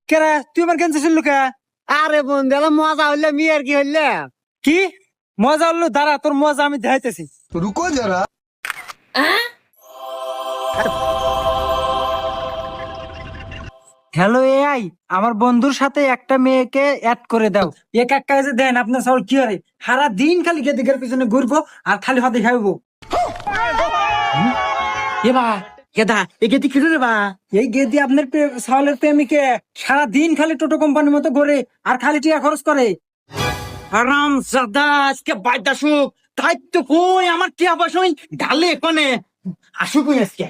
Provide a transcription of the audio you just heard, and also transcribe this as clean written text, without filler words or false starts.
কেরা তুই আমার কেন শুনলু কে? আরে বন্ধু মজা হইলে মেয়ের কি হইলে কি মজা হলো? দাঁড়া, তোর মজা আমি দেখাইতেছি। रुको जरा। হ্যালো এআই, আমার বন্ধুর সাথে একটা মেয়েকে অ্যাড করে দাও। এক এক কাজে দেন আপনার সব কি হয়? সারা দিন খালি গেদিকের পিছনে ঘুরবো আর খালি হাতে খাইবো। এবা কেদা এ গেতি কি রে বা এই গেদি আপনার সাওলের প্রেমিকে সারা দিন খালি টোটো কোম্পানির মতো ঘুরে আর খালি টাকা খরচ করে। আরাম জাদা আজকে বাইদা সুখ দায়িত্ব কই আমার কি আবাস হই ঢালে কোনে আসুক আজকে